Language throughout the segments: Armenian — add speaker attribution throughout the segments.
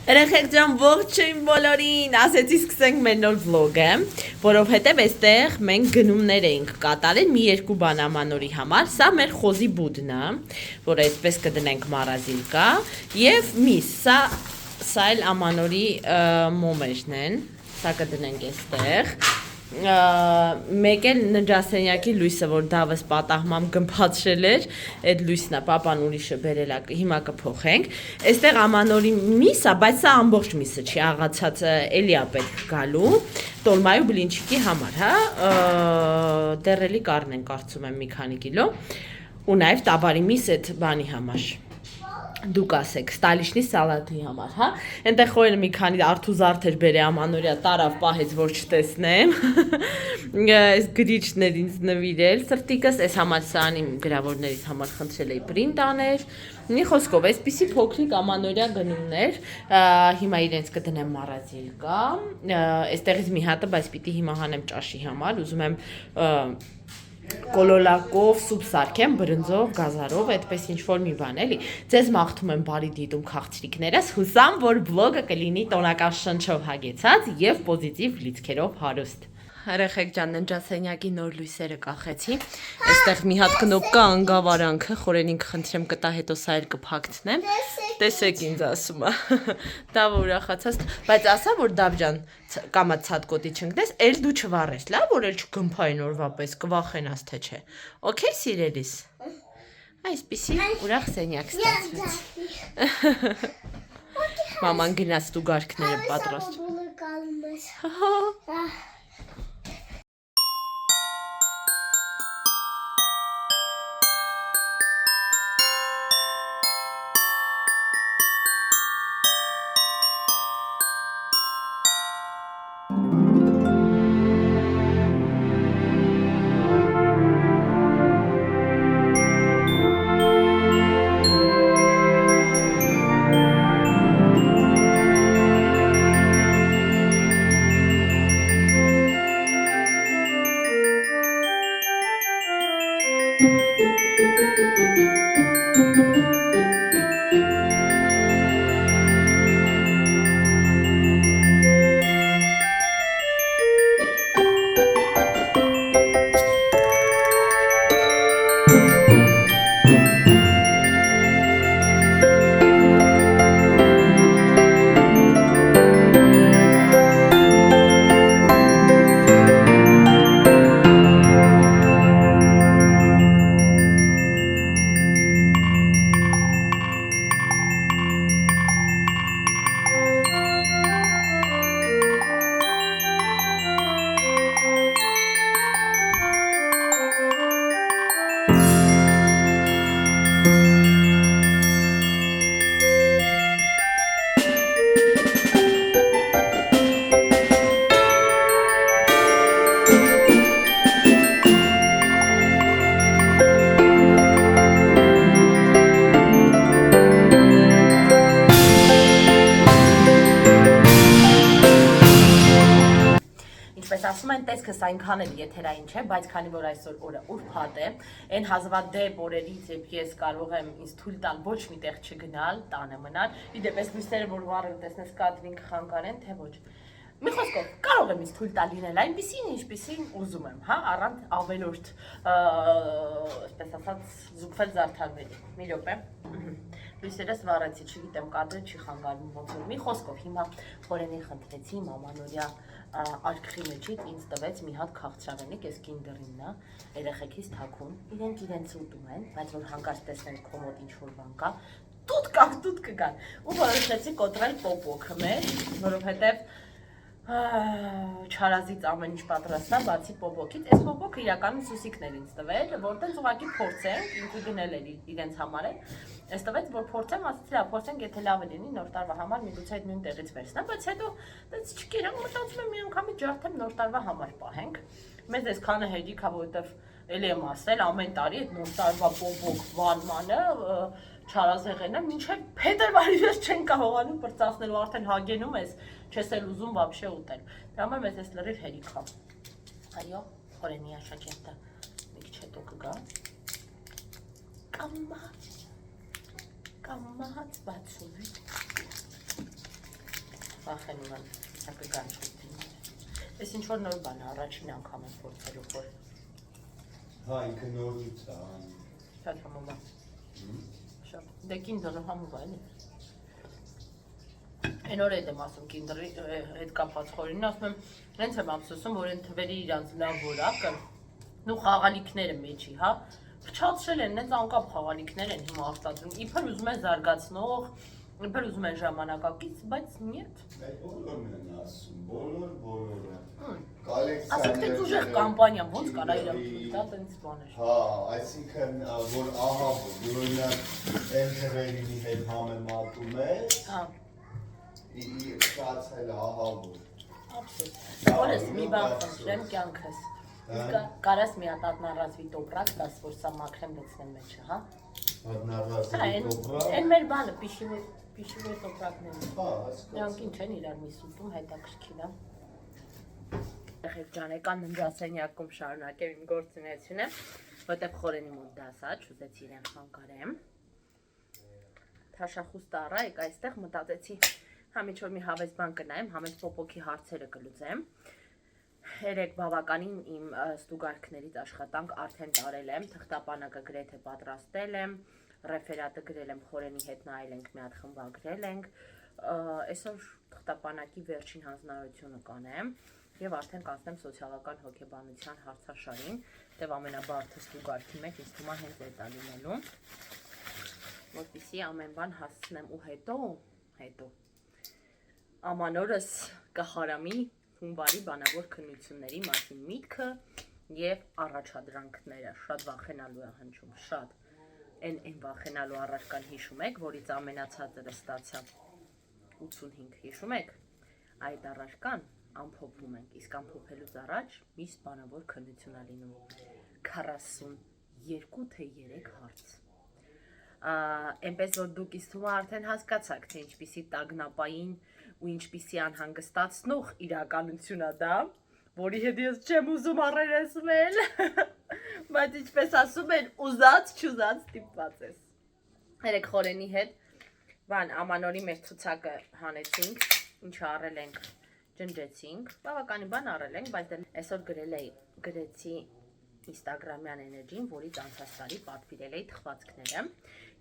Speaker 1: Երեխեք ջան, ողջույն բոլորին, ասեցի սկսենք մեր նոր վլոգը, որովհետև այստեղ մենք գնումներ էինք կատարել մի երկու բան ամանորի համար, սա մեր խոզի բուդն է, որը այսպես կդնենք մարազիլկա, և միս, սա էլ ամանորի մոմերն են, սա կդնենք այստեղ, մեկ էլ նջասենյակի լույսը, որ դավս պատահմամ գմփացրել էր, այդ լույսն է, պապան ուրիշը բերել է, հիմա կփոխենք, այստեղ ամանորի միս է, բայց սա ամբողջ միսը չի, աղացած էլի է պետք գալու, տոլմայու բլինչիկի համար, հա, դեռ էլի կառնենք, կարծում եմ մի քանի կիլո, ու նաև տավարի միս այդ բանի համար, դուք ասեք, ստալիշնի սալատի համար, հա, այնտեղ խորը մի քանի արթուզարդ էր բերի ամանորյա տարավ պահեց, որ չտեսնեմ, այս գրիչներ ինձ նվիրել, սրտիկս, այս համալսարանի գրավորներից համար խնդրել էի պրինտ աներ, մի խոսքով, այսպիսի փոքրիկ ամանորյա գնումներ, հիմա իրենց կդնեմ մարազիլկա, այստեղից մի հատը, բայց պիտի հիմա հանեմ ճաշի համար, ուզում եմ կոլոլակով սուպ սարքեմ, բրնձով, գազարով, այդպես ինչ-որ մի բան, էլի, ձեզ մաղթում եմ բարի դիտում քաղցրիկներս, հուսամ, որ վլոգը կլինի տոնական շնչով հագեցած և պոզիտիվ լիցքերով հարուստ։ Երեխեք ջան, ննջասենյակի նոր լույսերը կախեցի, այստեղ մի հատ կնոպկա անգավարանքը, խորենին կխնդրեմ կտա հետո սա էլ կփակցնեմ, տեսեք ինձ ասում է, դավը ուրախացած, բայց ասա, որ դավ ջան, կամա ցածկոտի չընկնես, էլ դու չվառես, լավ, որ էլ չգմփային օրվա պես, կվախենաս թե չէ, օքեյ սիրելիս, այսպիսի ուրախ սենյակ ստացվեց, մաման գնաց տուգարքները պատրաստ, ասում են տեսքս այնքան էլ եթերային չէ, բայց քանի որ այսօր օրը ուրբաթ է, այն հազվադեպ օրերից երբ ես կարող եմ ինձ թույլ տալ ոչ մի տեղ չգնալ, տանը մնալ, իդեպ այս լույսերը որ վառել տեսնես կադրին կխանգարեն, թե ոչ։ Մի խոսքով, կարող եմ ինձ թույլ տալ լինել այնպիսին, ինչպիսին ուզում եմ, հա, առանց ավելորդ, այսպես ասած, զուգվել զարդարվելի։ Մի րոպե։ Լույսերս վառեցի, չգիտեմ, կադրը չի խանգարում ոնց որ։ Մի խոսքով, հիմա խորենին խնդրեցի մամանորյա արկղի մեջից ինձ տվեց մի հատ քաղցրավենիք, այս կինդերինն է, երեխեքից թաքուն, իրենք իրենց ուտում են, բայց որ հանկարծ տեսնեն քո մոտ ինչ-որ բան կա, տուտ կգան, ու որոշեցի կոտրել պոպոքը մեր, որովհետև չարազից ամեն ինչ պատրաստա, բացի պոպոքից, այս պոպոքը իրականում սուսիկներ ինձ տվել, որտենց ուղղակի փորձենք, ինքը գնել էր իրենց համար էլ, այս տվեց, որ փորձեմ, ասեցի, փորձենք, եթե լավ լինի, նոր տարվա համար միգուցե այդ նույն տեղից վերցնեմ, բայց հետո դից չգիտեմ, մտածում եմ մի անգամից ջարդեմ նոր տարվա համար պահենք, մեզ այսքանը հեգիկ է, որովհետև էլի եմ ասել, ամեն տարի այդ նոր տարվա պոպոք վանմանը չարազեղենը, մինչև փետրվարի վերջ չեն կարողանում պրծացնելու, արդեն հագենում ես, չես էլ ուզում վաբշե ուտել, դրա համար մեզ այս լրիվ հերիք է, այո, խորենի աշակերտը մի քիչ հետո կգա, կամած բացում է, Վախենում եմ հակական շուտին։ Ես ինչ-որ նոր բան է, առաջին անգամ եմ փորձելու, որ
Speaker 2: Հա, ինքը նորից է,
Speaker 1: շատ համով է։ Շատ, դե Kindle-ը համով է, էլի։ Այն օր եմ ասում Kindle-ի հետ կապված խորին, ասում եմ, հենց եմ ափսոսում, որ այն թվերի իրանց լավ որակը, նու խաղալիքները մեջի, հա, փչացրել են, նենց անկապ խաղալիքներ են հիմա արտադրում, իբր ուզում են զարգացնող, իբր ուզում են ժամանակակից, բայց նիետ։
Speaker 2: Այդ բոլորն են ասում, բոլորը։
Speaker 1: Ասենք թե ուժեղ կամպանիա, ոնց կարա իրան դա տենց բաներ։
Speaker 2: Հա, այսինքն, որ ահա, որ այն թվերինի հետ համեմատում ես, շացել ահա որ։
Speaker 1: Աբսոլյուտ։ Որս մի բան խնդրեմ կյանքս։ Կարաս մի հատ ադնառազվի տոպրակ տաս, որ սա մաքրեմ լցնեմ մեջը, հա։
Speaker 2: Ադնառազվի տոպրակ։
Speaker 1: Այն մեր բանը պիշիվոյ տոպրակներն են։
Speaker 2: Հա, հասկացա։
Speaker 1: Նրանք ինչ են իրար մի սուտում, հետաքրքիր է։ Եղեք ջանեկան ննջասենյակում շարունակեմ իմ գործունեությունը, որտեղ խորենի մոտ դասա, չուզեցի իրեն խանգարեմ։ Թաշախուստը առա, եկա այստեղ մտածեցի, համիջ որ մի հավես բան կնայեմ, համես փոփոքի հարցերը կլուծեմ։ 3 բավականին իմ ստուգարքներից աշխատանք արդեն տարել եմ, թղթապանակը գրեթե պատրաստել եմ, ռեֆերատը գրել եմ, խորենի հետ նայել ենք, մի հատ խմբագրել ենք, այսօր թղթապանակի վերջին հանձնարարությունը կանեմ եւ արդեն կանցնեմ սոցիալական հոգեբանության հարցաշարին, դեպ ամենաբարդը ստուգարքի մեջ ինձ թվում է հենց այդ է լինելու, որպեսզի ամեն բան հասցնեմ ու հետո ամանորս կհարամի հունվարի բանավոր քննությունների մասին միտքը եւ առաջադրանքները, շատ վախենալու է հնչում, շատ այն վախենալու առարկան հիշում եք, որից ամենացածը ստացա 85, հիշում եք, այդ առարկան ամփոփում ենք, իսկ ամփոփելուց առաջ միշտ բանավոր քննություն է լինում 42 թե 3 հարց։ Այնպես որ դուք իսկ թվում արդեն հասկացաք, թե ինչպիսի տագնապային ու ինչպիսի անհանգստացնող իրականություն է դա, որի հետ ես չեմ ուզում առերեսվել, բայց ինչպես ասում են, ուզած չուզած ստիպված ես։ Երեք խորենի հետ ամանորի մեր ցուցակը հանեցինք, ինչը առել ենք, ջնջեցինք, բավականի բան առել ենք, բայց այսօր գրեցի Instagram-յան էներգին, որից անցած տարի պատվիրել էի թխվածքները,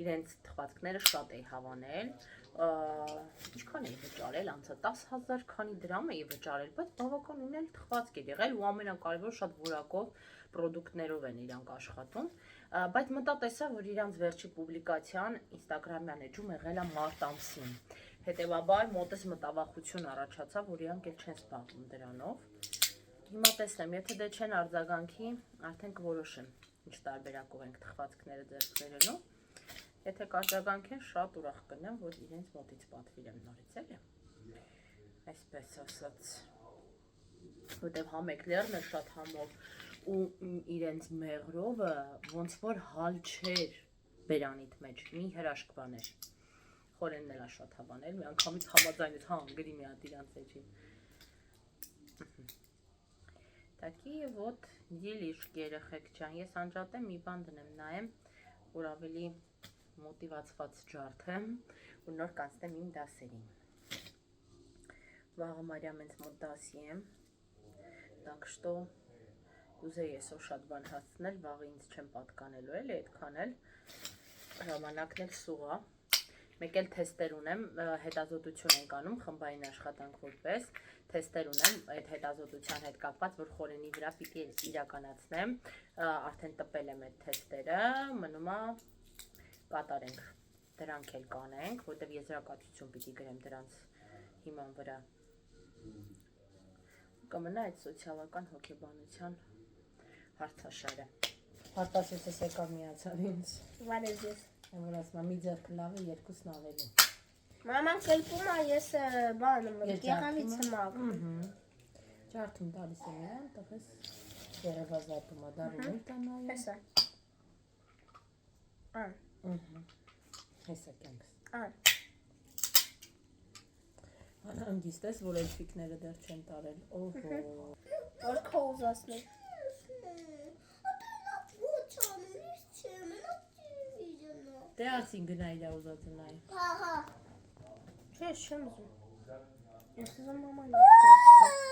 Speaker 1: իրենց թխվածքները շատ էի հավանել, ինչքան էի վճարել, անցա 10,000 քանի դրամ էի վճարել, բայց բավականին էլ թխվածք էր եղել ու ամենակարևորը շատ որակով պրոդուկտներով են իրանք աշխատում, բայց մտա տեսա, որ իրանց վերջի պուբլիկացիան Instagram-յան էջում եղել է մարտ ամսին, հետևաբար մոտս մտավախություն առաջացավ, որ իրանք էլ չեն զբաղվում դրանով։ Հիմա տեսնեմ, եթե դե չեն արձագանքի, արդեն կորոշեմ, ինչ տարբերակով ենք թխվածքները ձեռք բերելու, եթե կարձագանքեն շատ ուրախ կնեմ, որ իրենց մոտից պատվիրեմ նորից էլի, այսպես ասած, որտև համեք լերն է շատ համով ու իրենց մեղրովը ոնց որ հալ չէր բերանիդ մեջ, մի հրաշք բան էր, խորենն էլ է շատ հավանել, մի անգամից համաձայնեց, հա, գրի մի հատ իրանց էջին։ Такие вот делишки, երեխեք ջան, ես անջատեմ, մի բան դնեմ, նայեմ, որ ավելի մոտիվացված ջարդեմ ու նոր կանցնեմ իմ դասերին։ Վաղը Մարիամ ինձ մոտ դասի եմ, так что ուզեի այսօր շատ բան հասցնել, վաղը ինձ չեմ պատկանելու էլի, այդքան էլ ժամանակն էլ սուղա, մեկ էլ թեստեր ունեմ, հետազոտություն ենք անում, խմբային աշխատանք որպես, թեստեր ունեմ, այդ հետազոտության հետ կապված, որ խորենի վրա պիտի իրականացնեմ, արդեն տպել եմ այդ թեստերը, մնում է կատարենք, դրանք էլ կանենք, որտև եզրակացություն պիտի գրեմ դրանց հիման վրա, կմնա այդ սոցիալական հոգեբանության հարցաշարը, հարտասես ես եկավ միացավ ինձ,
Speaker 3: What is this?
Speaker 1: որ ասում մի ձեռքը լավը, երկուսն ավելի,
Speaker 3: Մաման կլպում է, ես բանը մտիկ, եղավից հմակ
Speaker 1: ջարդում տալիս եմ իրան, տղես երևազատում է, դարում էլ տանայ
Speaker 3: Հեսա
Speaker 1: Հեսա կյանքս Հանգիստ ես, որ էլֆիկները դեռ չեն տարել, օհո
Speaker 3: Որ քո ուզասնի
Speaker 1: Դե արցին գնա իրա ուզածը նայ
Speaker 3: Չես չեմ ուզում Ես ուզում մաման։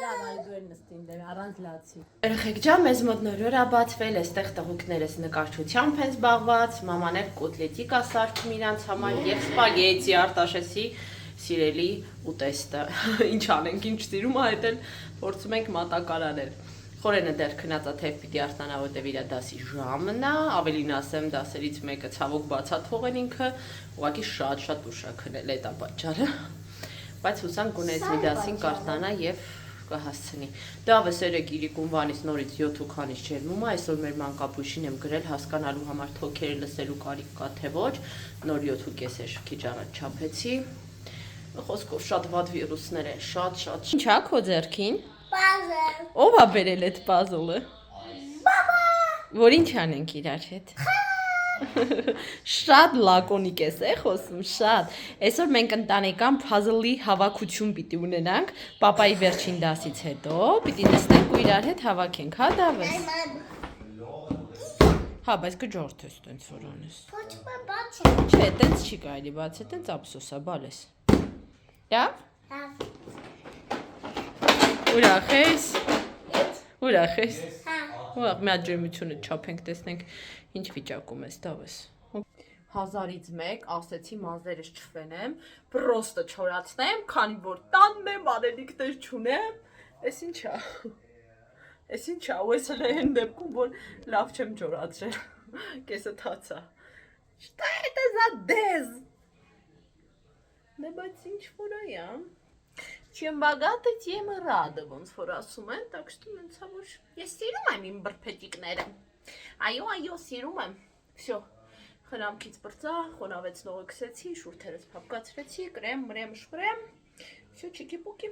Speaker 1: Լավ, այգոն նստին դեր առանց լացի։ Երեխեք ջան, մեզ մոտ նոր օր ա բացվել, այստեղ տղուկներս նկարչությամբ են զբաղված, մաման էլ կոտլետիկ ա սարքում իրանց համար եւ սպագետի Արտաշեսի սիրելի ուտեստը։ Ինչ անենք, ինչ սիրում ա, այդ էլ փորձում ենք մատակարանել։ Խորենը դեռ քնած ա թե պիտի արտանա, որտեվ իր դասի ժամն ա, ավելին ասեմ դասերից մեկը ցավոք բացա թողեն ինքը, ուղղակի շատ ուշ ա քնել, այդ ա պատճառը։ Բայց հուսանք գունեց մի դասին կարտանա եւ կհասցնի։ Դա վսերը Գիրիկուն վանից նորից 7 քանից ջերմում ա, այսօր մեր մանկապուշին եմ գրել հասկանալու համար թոքերը լսելու կարիք կա թե ոչ, նոր 7.5 քիչ առաջ չափեցի։ Խոսքով շատ վատ վիրուսներ են, շատ։ Ինչ ա քո ձեռքին։
Speaker 3: Puzzle.
Speaker 1: Ով ա բերել այդ puzzle-ը։
Speaker 3: Baba.
Speaker 1: Որ ինչ անենք իրար հետ։ Շատ լակոնիկ ես խոսում, շատ։ Այսօր մենք ընտանեկան puzzle-ի հավաքություն պիտի ունենանք, պապայի վերջին դասից հետո, պիտի նստենք ու իրար հետ հավաքենք, հա Դավես։ Հա, բայց կջորթես տենց որ անես։
Speaker 3: Փոչը բաց է։
Speaker 1: Չէ, տենց չի կարելի բացել, տենց ափսոս ա, բալես։ Լավ։ Ուրախ ես։ Ուրախ ես։ Ուրախ, մի հատ ջերմությունը չափենք, տեսնենք ինչ վիճակում ես, Դավես։ 1000-ից 1 ասեցի մազերս չվենեմ, պրոստը չորացնեմ, քանի որ տանն եմ, արելիքներ չունեմ։ Էս ինչա։ Էս ինչա, ու ես հենց այն դեպքում, որ լավ չեմ չորացրել։ Կեսը թացա։ Что это за дез? Դե բայց ինչ որ այա։ Чем богаты, тем и рады, ոնց որ ասում են, так что մենցա որ ես սիրում եմ իմ բրբետիկները։ Այո, սիրում եմ։ Всё։ Խնամքից բրծա, խոնավեցնողը քսեցի, շուրթերս փապկացրեցի, կրեմ, շվրեմ։ Всё, չիկի-պուկի։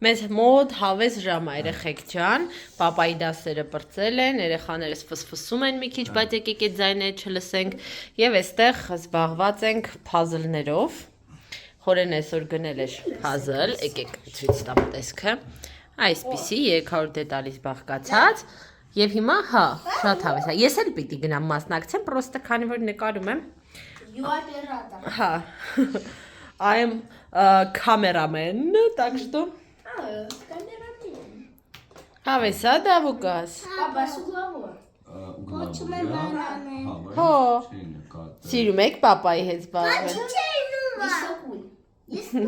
Speaker 1: Մեզ մոտ հավես ժամ ա երեխեք ջան, պապայի դասերը բրծել են, երեխաներս ֆսֆսում են մի քիչ, բայց եկեք այդ ձայները չլսենք եւ այստեղ զբաղված ենք puzzle-ներով։ Խորեն այսօր գնել էր puzzle, եկեք ցույց տամ տեսքը։ Այսպիսի 300 դետալից բաղկացած եւ հիմա հա, շատ հավես է։ Ես էլ պիտի գնամ մասնակցեմ, պրոստը քանի որ նկարում եմ։
Speaker 3: You are the radar.
Speaker 1: Հա։ I am cameraman, так что
Speaker 3: Камерамен.
Speaker 1: հավես է Դավուկաս։
Speaker 3: Папа, с угловой. Փոչում եմ բանանել։
Speaker 1: Հո։ Սիրում եք պապայի հետ զբաղվել։
Speaker 3: Իսոկույն։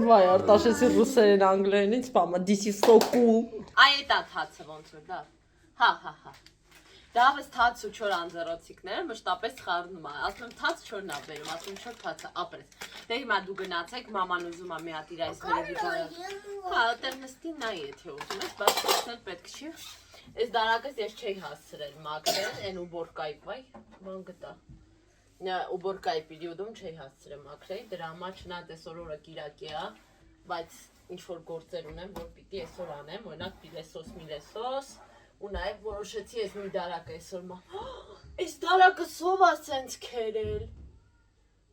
Speaker 1: Վայ, Արտաշեսի ռուսերեն անգլերեն ինձ պամա, this is so cool։ Այ էտա թացը ոնց որ դա։ Հա։ Դավես թաց ու չոր անձեռոցիկները մշտապես խառնում ա։ Ասում եմ թաց չորն ա բերում, ասում չոր թացը ապրես։ Դե հիմա դու գնացեք, մաման ուզում ա մի հատ իր այս վերևի վրա։ Հա, այդտեղ նստի նայ եթե ուզում ես, բայց տեսնել պետք չի։ Այս դարակս ես չէի հասցրել մաքրել, այն ուբորկայի, վայ, բան գտա։ Ուբորկայի պերիոդում չէի հասցրել մաքրել, դրա համար չնայած այսօր օրը կիրակի ա, բայց ինչ որ գործեր ունեմ, որ պիտի այսօր անեմ, օրինակ պիլեսոս, ու նաև որոշեցի այս մի դարակ այսօր մա։ Այս դարակը սով ա սենց քերել։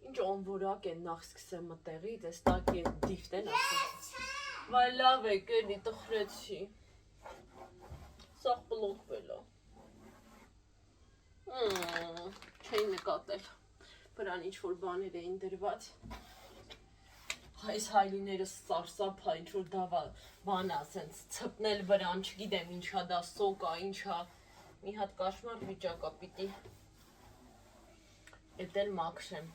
Speaker 1: Ինչ անվորակ են նախ սկսեմ մտեղից, այս տակի դիֆտ են ասում։ Վայ լավ եք, էլի տխրեցի։ Սաղ բլոկվել ա։ Չէի նկատել, վրան ինչ-որ բաներ էին դրված, այս հայլիները սարսափա, ինչ-որ դա բանա, սենց ծպնել վրան, չգիտեմ ինչա դա, սոկ ա, ինչա, մի հատ կաշմար վիճակ ա պիտի, էդ էլ մաքրեմ,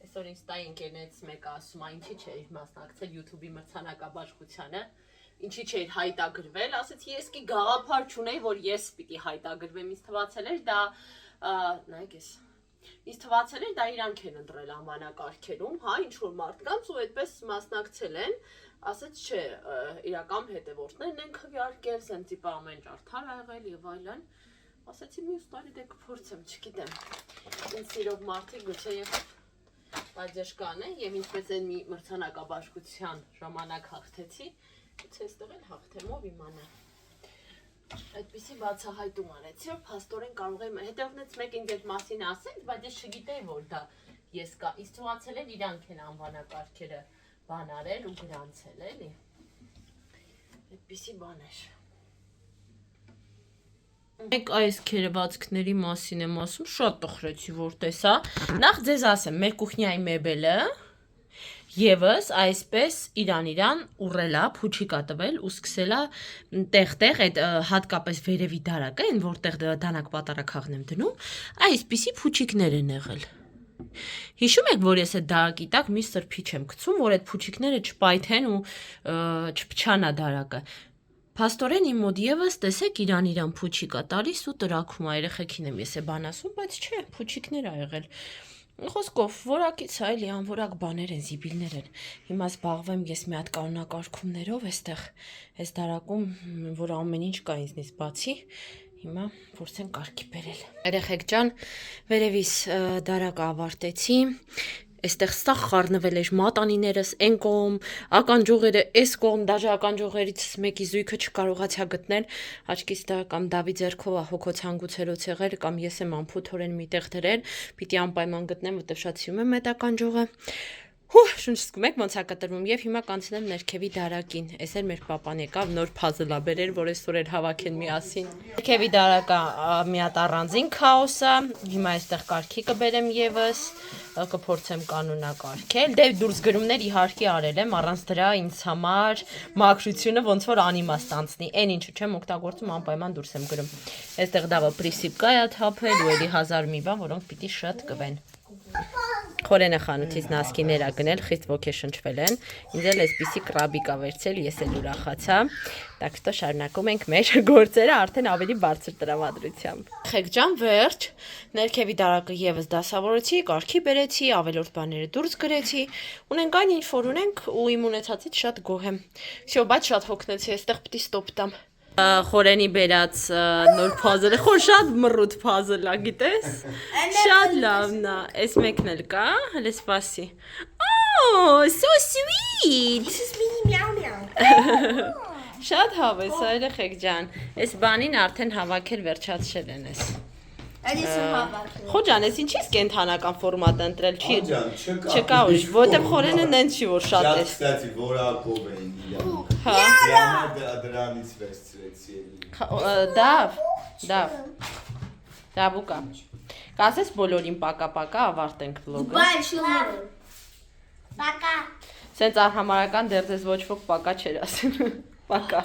Speaker 1: այսօր ինստայի ընկերներից մեկը ասում ա, ինչի չէր մասնակցել YouTube-ի մրցանակաբաշխությանը, ինչի չէր հայտագրվել, ասեցի ես կի գաղափար չունեի, որ ես պիտի հայտագրվեմ, ինձ թվացել էր դա, նայեք ես, ինձ թվացել էր դա իրանք են ընտրել անվանակարգերում, հա, ինչ-որ մարդկանց ու այդպես մասնակցել են, ասեց չէ, իրական հետևորդներն են քվեարկել, սենց իպա ամեն արդար ա եղել և այլն, ասեցի մյուս տարի դե կփորձեմ, չգիտեմ, ինձ սիրող մարդիկ գուցե և պատժկան են և ինչպես են մի մրցանակաբաշխության ժամանակ հաղթեցի, Գուցե այստեղ էլ հաղթեմ, ով իմանա։ Այդպիսի բացահայտում արեցի, որ փաստորեն կարող եմ հետևնից մեկ ինձ այդ մասին ասենք, բայց ես չգիտեի, որ դա ես կա։ Իսկ թվացել են իրանք են անվանակարգերը բան արել ու գրանցել, էլի։ Այդպիսի բան էր։ Մեկ այս քերեվածքների մասին եմ ասում, շատ տխրեցի որ տեսա։ Նախ ձեզ ասեմ, մեր կուխնյայի մեբելը Եվս այսպես իրան ուռելա, փուչիկա տվել ու սկսելա տեղ-տեղ այդ հատկապես վերևի դարակը, այն որտեղ դանակ պատարակաղն եմ դնում, այսպիսի փուչիկներ են եղել։ Հիշում եք, որ ես այդ դարակի տակ մի սրբիչ եմ գցում, որ այդ փուչիկները չպայթեն ու չփչանա դարակը։ Փաստորեն իմ մոտ եւս տեսեք իրան փուչիկա տալիս ու տրաքում է, երեխեքին եմ ես է բան ասում, բայց չէ, փուչիկներ ա եղել։ Խոսքով, որակից է, էլի անորակ բաներ են, զիբիլներ են։ Հիմա զբաղվեմ ես մի հատ կանոնակարգումներով այստեղ, այս դարակում, որ ամեն ինչ կա ինձնից բացի, հիմա փորձեմ կարգի բերել։ Երեխեք ջան, վերևից դարակը ավարտեցի։ Այստեղ սա խառնվել էր մատանիներս այն կողմ, ականջողերը այս կողմ, դաժե ականջողերից մեկի զույգը չկարողացա գտնել, աչքից դա կամ Դավի ձեռքով հոգոցանգուցերոց եղել, կամ ես եմ անփութորեն միտեղ դրել, պիտի անպայման գտնեմ, որտեղ շատ սիրում եմ այդ ականջողը։ Շունչ սկում եք ոնց է կտրվում եւ հիմա կանցնեմ ներքևի դարակին։ Էս էլ մեր papan եկավ նոր puzzle-ա բերել, որ այսօր էլ հավաքեն միասին։ Ներքևի դարակը մի հատ առանձին քաոս է։ Հիմա այստեղ կարգի կբերեմ եւս, կփորձեմ կանոնակարգել։ Դե դուրս գրումներ իհարկե արել եմ, առանց դրա ինձ համար մաքրությունը ոնց որ անիմաստ անցնի։ Այն ինչու չեմ օգտագործում, անպայման դուրս եմ գրում։ Այստեղ դավը պրիսիպկա է թափել ու էլի 1000 մի բան, որոնք պիտի շատ կվեն։ Խորենը խանութից նասկիներ ա գնել, խիստ ոգեշնչվել են, ինձ էլ այսպիսի կրաբիկ ա վերցել, ես էլ ուրախացա, так что շարունակում ենք մեր գործերը արդեն ավելի բարձր տրամադրությամբ։ Խեք ջան, վերջ, ներքևի դարակը եւս դասավորեցի, կարգի բերեցի, ավելորդ բաները դուրս գրեցի, ունենք այն ինչ որ ունենք ու իմ ունեցածից շատ գոհ եմ։ Всё, բայց շատ հոգնեցի, այստեղ պիտի ստոպ տամ։ Խորենի բերած նոր puzzle-ը, խոր շատ մռութ puzzle-ա, գիտես։ Շատ լավն է, այս մեկն էլ կա, հələ սպասի։ Oh, so sweet.
Speaker 3: This is mini meow meow.
Speaker 1: Շատ հավես, երեխեք ջան։ Այս բանին արդեն հավաքել վերջացրել են ես։
Speaker 3: Alice հավաքել։
Speaker 1: Խոջան, ես ինչի՞ կենթանական ֆորմատ ընտրել չի։
Speaker 2: Ջան,
Speaker 1: Չկա ուրիշ, որտեղ խորենը նենց չի որ շատ է։
Speaker 2: Կստացի որակով էին իրան։
Speaker 1: Հա։
Speaker 2: Դրանից վերցրեցի էլի։
Speaker 1: Դավուկա։ Կասես բոլորին պակա-պակա ավարտենք վլոգը։
Speaker 3: Bye, children. Пока.
Speaker 1: Սենց արհամարական դեռ ձեզ ոչ ոք պակա չեր ասել։ Պակա։